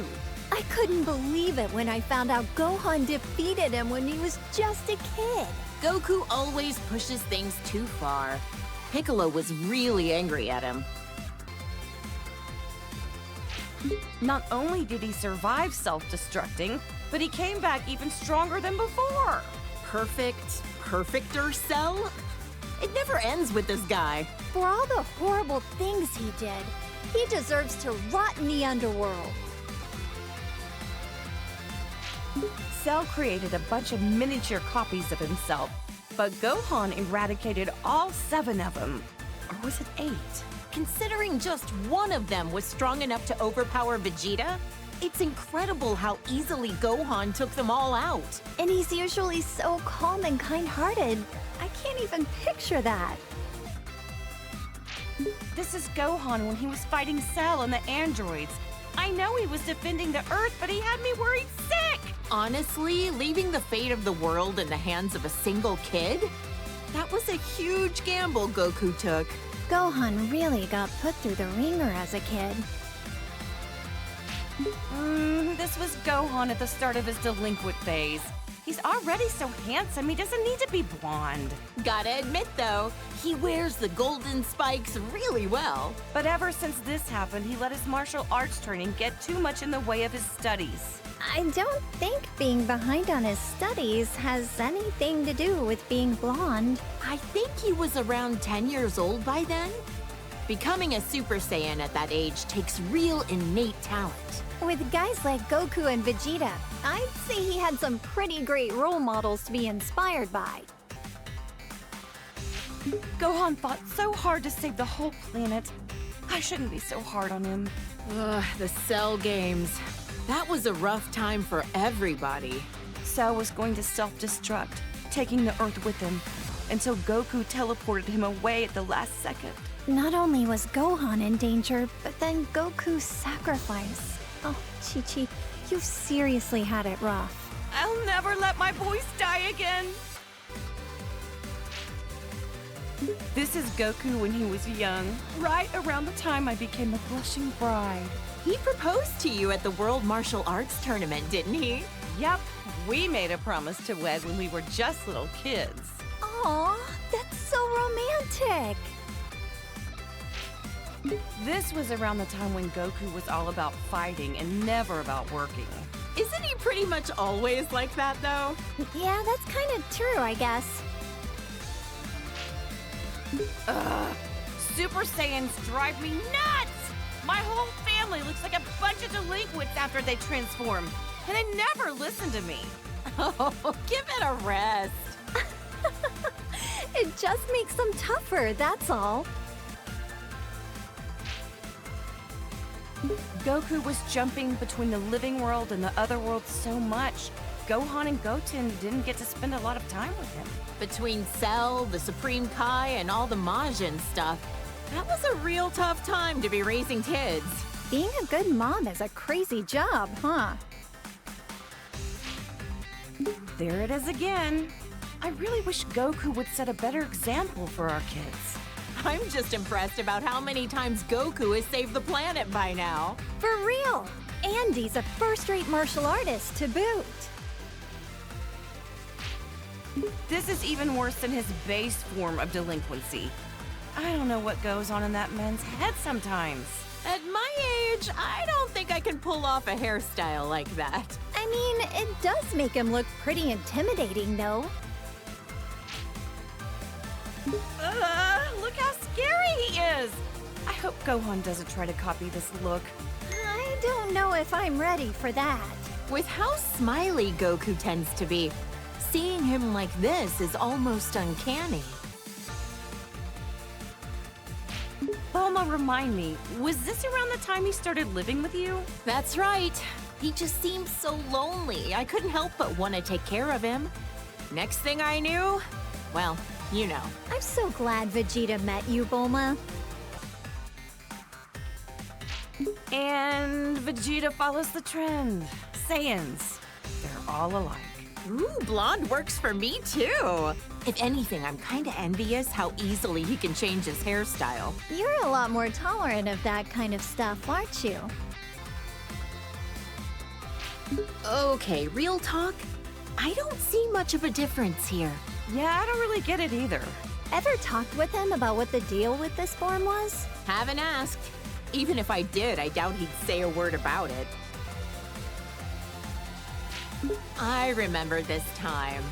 I couldn't believe it when I found out Gohan defeated him when he was just a kid. Goku always pushes things too far. Piccolo was really angry at him. Not only did he survive self-destructing, but he came back even stronger than before. Perfecter Cell? It never ends with this guy. For all the horrible things he did, he deserves to rot in the underworld. Cell created a bunch of miniature copies of himself, but Gohan eradicated all 7 of them. Or was it 8? Considering just one of them was strong enough to overpower Vegeta, it's incredible how easily Gohan took them all out. And he's usually so calm and kind-hearted. I can't even picture that. This is Gohan when he was fighting Cell and the androids. I know he was defending the Earth, but he had me worried sick! Honestly, leaving the fate of the world in the hands of a single kid? That was a huge gamble Goku took. Gohan really got put through the ringer as a kid. This was Gohan at the start of his delinquent phase. He's already so handsome, he doesn't need to be blonde. Gotta admit, though, he wears the golden spikes really well. But ever since this happened, he let his martial arts training get too much in the way of his studies. I don't think being behind on his studies has anything to do with being blonde. I think he was around 10 years old by then. Becoming a Super Saiyan at that age takes real innate talent. With guys like Goku and Vegeta, I'd say he had some pretty great role models to be inspired by. Gohan fought so hard to save the whole planet. I shouldn't be so hard on him. Ugh, the Cell Games. That was a rough time for everybody. Cell was going to self-destruct, taking the Earth with him, and so Goku teleported him away at the last second. Not only was Gohan in danger, but then Goku's sacrifice. Oh, Chichi, you've seriously had it rough. I'll never let my boys die again! This is Goku when he was young, right around the time I became a blushing bride. He proposed to you at the World Martial Arts Tournament, didn't he? Yep, we made a promise to wed when we were just little kids. Aw, that's so romantic. This was around the time when Goku was all about fighting and never about working. Isn't he pretty much always like that, though? Yeah, that's kind of true, I guess. Ugh, Super Saiyans drive me nuts! My whole family looks like a bunch of delinquents after they transform, and they never listen to me. Oh, give it a rest. It just makes them tougher, that's all. Goku was jumping between the living world and the other world so much, Gohan and Goten didn't get to spend a lot of time with him. Between Cell, the Supreme Kai, and all the Majin stuff, that was a real tough time to be raising kids. Being a good mom is a crazy job, huh? There it is again. I really wish Goku would set a better example for our kids. I'm just impressed about how many times Goku has saved the planet by now. For real! And he's a first-rate martial artist to boot. This is even worse than his base form of delinquency. I don't know what goes on in that man's head sometimes. At my age, I don't think I can pull off a hairstyle like that. I mean, it does make him look pretty intimidating, though. Look how scary he is! I hope Gohan doesn't try to copy this look. I don't know if I'm ready for that. With how smiley Goku tends to be, seeing him like this is almost uncanny. Bulma, remind me, was this around the time he started living with you? That's right. He just seemed so lonely. I couldn't help but want to take care of him. Next thing I knew, well, you know. I'm so glad Vegeta met you, Bulma. And Vegeta follows the trend. Saiyans, they're all alike. Ooh, blonde works for me too. If anything, I'm kinda envious how easily he can change his hairstyle. You're a lot more tolerant of that kind of stuff, aren't you? Okay, real talk? I don't see much of a difference here. Yeah, I don't really get it either. Ever talked with him about what the deal with this form was? Haven't asked. Even if I did, I doubt he'd say a word about it. I remember this time.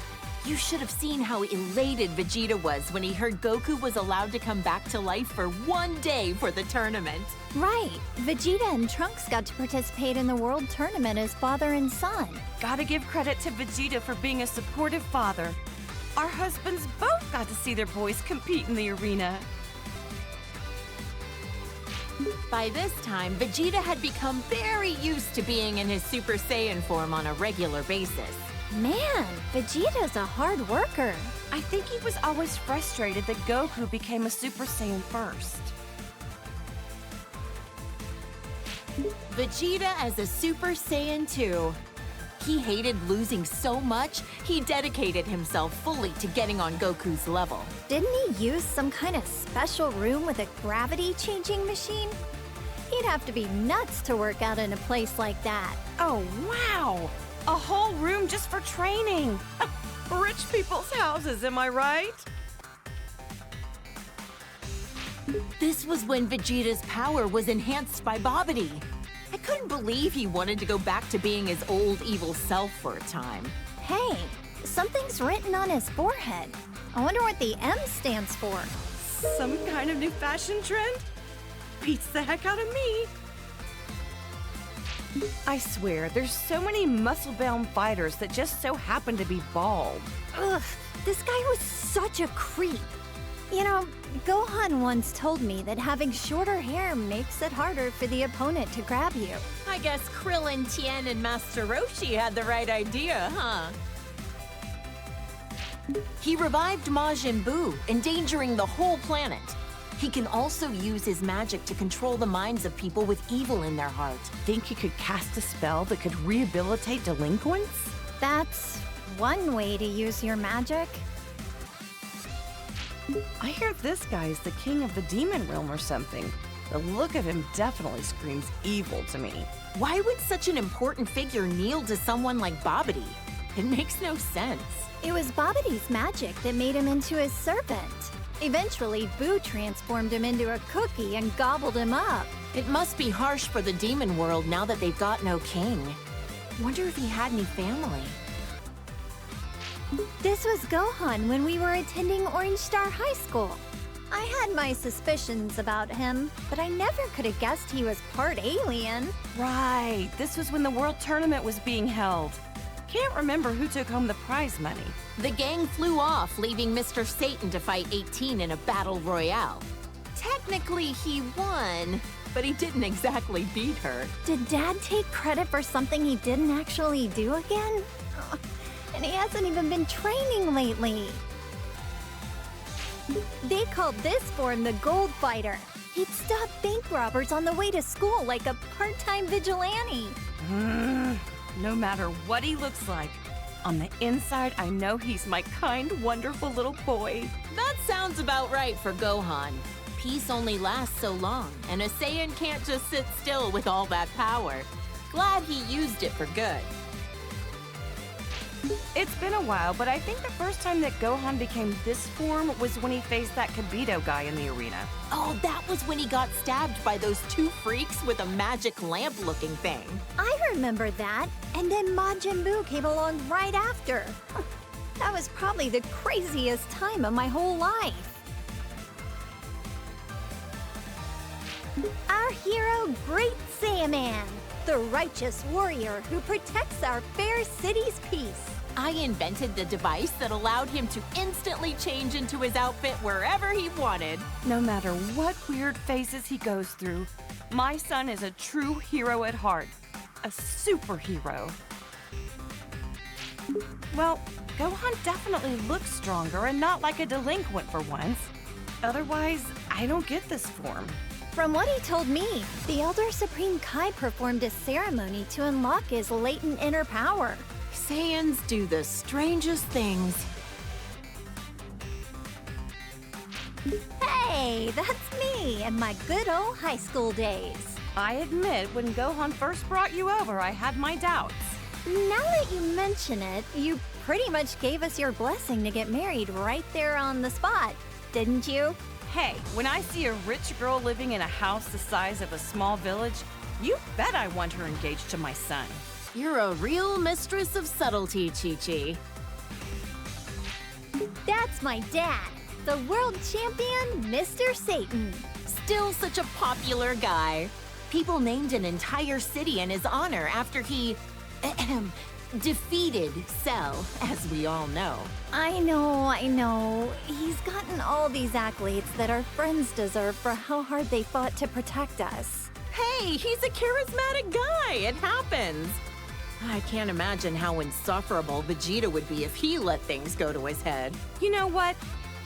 You should have seen how elated Vegeta was when he heard Goku was allowed to come back to life for one day for the tournament. Right. Vegeta and Trunks got to participate in the World Tournament as father and son. Gotta give credit to Vegeta for being a supportive father. Our husbands both got to see their boys compete in the arena. By this time, Vegeta had become very used to being in his Super Saiyan form on a regular basis. Man, Vegeta's a hard worker. I think he was always frustrated that Goku became a Super Saiyan first. Vegeta as a Super Saiyan 2. He hated losing so much, he dedicated himself fully to getting on Goku's level. Didn't he use some kind of special room with a gravity-changing machine? He'd have to be nuts to work out in a place like that. Oh, wow! A whole room just for training! Rich people's houses, am I right? This was when Vegeta's power was enhanced by Babidi. I couldn't believe he wanted to go back to being his old evil self for a time. Hey, something's written on his forehead. I wonder what the M stands for. Some kind of new fashion trend? Beats the heck out of me. I swear, there's so many muscle-bound fighters that just so happen to be bald. Ugh, this guy was such a creep. You know, Gohan once told me that having shorter hair makes it harder for the opponent to grab you. I guess Krillin, Tien, and Master Roshi had the right idea, huh? He revived Majin Buu, endangering the whole planet. He can also use his magic to control the minds of people with evil in their heart. Think he could cast a spell that could rehabilitate delinquents? That's one way to use your magic. I hear this guy is the king of the demon realm or something. The look of him definitely screams evil to me. Why would such an important figure kneel to someone like Babidi? It makes no sense. It was Babidi's magic that made him into his serpent. Eventually, Boo transformed him into a cookie and gobbled him up. It must be harsh for the demon world now that they've got no king. Wonder if he had any family. This was Gohan when we were attending Orange Star High School. I had my suspicions about him, but I never could have guessed he was part alien. Right, this was when the World Tournament was being held. Can't remember who took home the prize money. The gang flew off, leaving Mr. Satan to fight 18 in a battle royale. Technically, he won, but he didn't exactly beat her. Did Dad take credit for something he didn't actually do again? And he hasn't even been training lately. They called this form the Gold Fighter. He'd stop bank robbers on the way to school like a part-time vigilante. No matter what he looks like, On the inside, I know he's my kind, wonderful little boy. That sounds about right for Gohan. Peace only lasts so long, and a Saiyan can't just sit still with all that power. Glad he used it for good. It's been a while, but I think the first time that Gohan became this form was when he faced that Kibito guy in the arena. Oh, that was when he got stabbed by those two freaks with a magic lamp-looking thing. I remember that, and then Majin Buu came along right after. That was probably the craziest time of my whole life. Our hero, Great Saiyaman, the righteous warrior who protects our fair city's peace. I invented the device that allowed him to instantly change into his outfit wherever he wanted. No matter what weird phases he goes through, my son is a true hero at heart. A superhero. Well, Gohan definitely looks stronger and not like a delinquent for once. Otherwise, I don't get this form. From what he told me, the Elder Supreme Kai performed a ceremony to unlock his latent inner power. Saiyans do the strangest things. Hey, that's me and my good old high school days. I admit, when Gohan first brought you over, I had my doubts. Now that you mention it, you pretty much gave us your blessing to get married right there on the spot, didn't you? Hey, when I see a rich girl living in a house the size of a small village, you bet I want her engaged to my son. You're a real mistress of subtlety, Chichi. That's my dad, the world champion, Mr. Satan. Still such a popular guy. People named an entire city in his honor after he defeated Cell, as we all know. I know. He's gotten all these accolades that our friends deserve for how hard they fought to protect us. Hey, he's a charismatic guy. It happens. I can't imagine how insufferable Vegeta would be if he let things go to his head. You know what?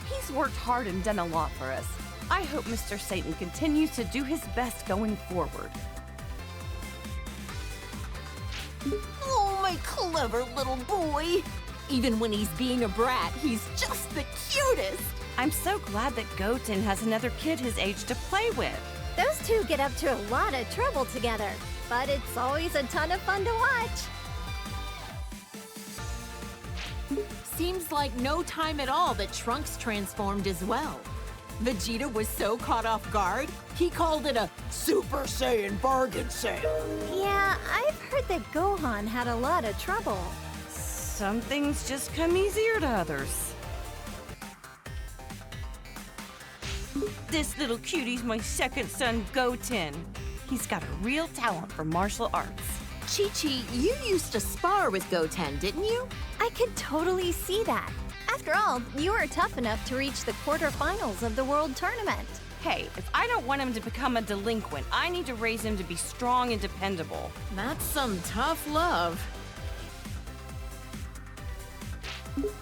He's worked hard and done a lot for us. I hope Mr. Satan continues to do his best going forward. Oh, my clever little boy. Even when he's being a brat, he's just the cutest. I'm so glad that Goten has another kid his age to play with. Those two get up to a lot of trouble together, but it's always a ton of fun to watch. Seems like no time at all that Trunks transformed as well. Vegeta was so caught off guard, he called it a Super Saiyan bargain sale. Yeah, I've heard that Gohan had a lot of trouble. Some things just come easier to others. This little cutie's my second son, Goten. He's got a real talent for martial arts. Chichi, you used to spar with Goten, didn't you? I could totally see that. After all, you were tough enough to reach the quarterfinals of the World Tournament. Hey, if I don't want him to become a delinquent, I need to raise him to be strong and dependable. That's some tough love.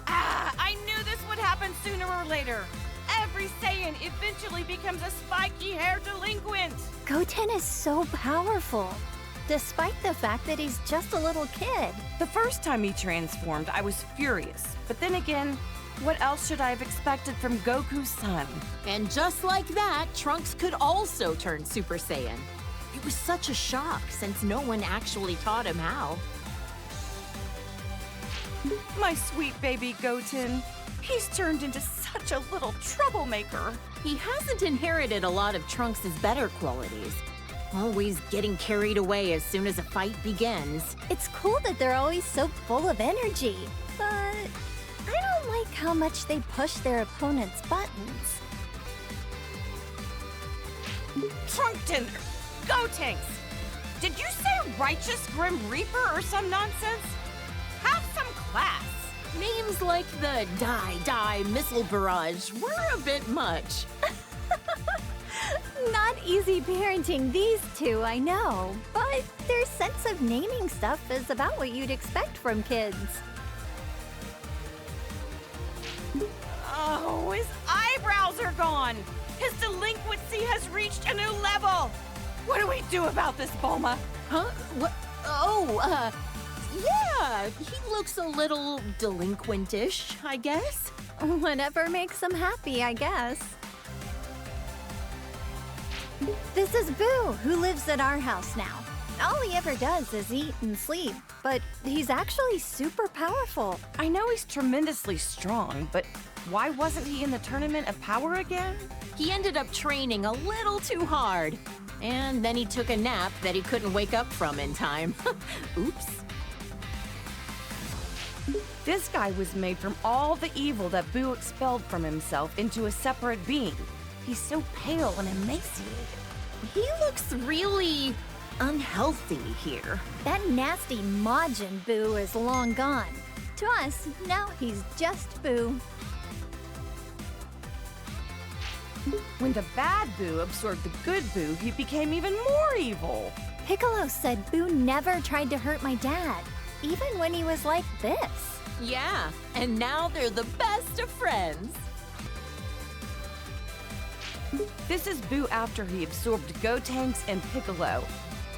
I knew this would happen sooner or later. Every Saiyan eventually becomes a spiky-haired delinquent. Goten is so powerful, despite the fact that he's just a little kid. The first time he transformed, I was furious. But then again, what else should I have expected from Goku's son? And just like that, Trunks could also turn Super Saiyan. It was such a shock since no one actually taught him how. My sweet baby Goten. He's turned into such a little troublemaker. He hasn't inherited a lot of Trunks' better qualities. Always getting carried away as soon as a fight begins. It's cool that they're always so full of energy, but I don't like how much they push their opponent's buttons. Trunkton! Gotenks! Did you say Righteous Grim Reaper or some nonsense? Have some class! Names like the Die Missile Barrage were a bit much. Not easy parenting these two, I know, but their sense of naming stuff is about what you'd expect from kids. Oh, his eyebrows are gone! His delinquency has reached a new level! What do we do about this, Bulma? Huh? What? Oh, Yeah, he looks a little delinquentish, I guess. Whatever makes him happy, I guess. This is Boo, who lives at our house now. All he ever does is eat and sleep, but he's actually super powerful. I know he's tremendously strong, but why wasn't he in the Tournament of Power again? He ended up training a little too hard. And then he took a nap that he couldn't wake up from in time. Oops. This guy was made from all the evil that Boo expelled from himself into a separate being. He's so pale and emaciated. He looks really unhealthy here. That nasty Majin Boo is long gone. To us, now he's just Boo. When the bad Boo absorbed the good Boo, he became even more evil. Piccolo said Boo never tried to hurt my dad, even when he was like this. Yeah, and now they're the best of friends. This is Boo after he absorbed Gotenks and Piccolo.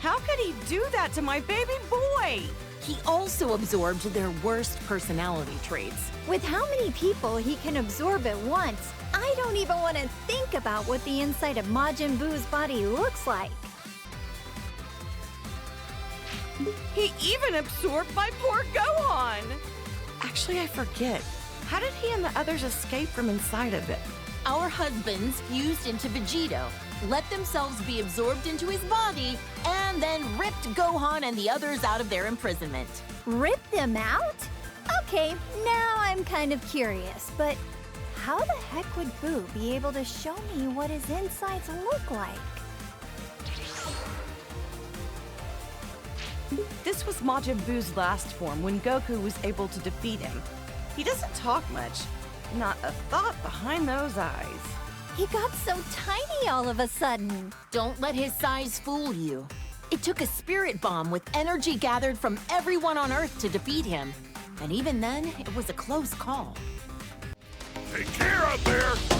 How could he do that to my baby boy? He also absorbed their worst personality traits. With how many people he can absorb at once, I don't even want to think about what the inside of Majin Buu's body looks like. He even absorbed my poor Gohan! Actually, I forget. How did he and the others escape from inside of it? Our husbands fused into Vegito, let themselves be absorbed into his body, and then ripped Gohan and the others out of their imprisonment. Rip them out? Okay, now I'm kind of curious, but how the heck would Boo be able to show me what his insides look like? This was Majin Buu's last form when Goku was able to defeat him. He doesn't talk much. Not a thought behind those eyes. He got so tiny all of a sudden. Don't let his size fool you. It took a spirit bomb with energy gathered from everyone on Earth to defeat him. And even then, it was a close call. Take care up there!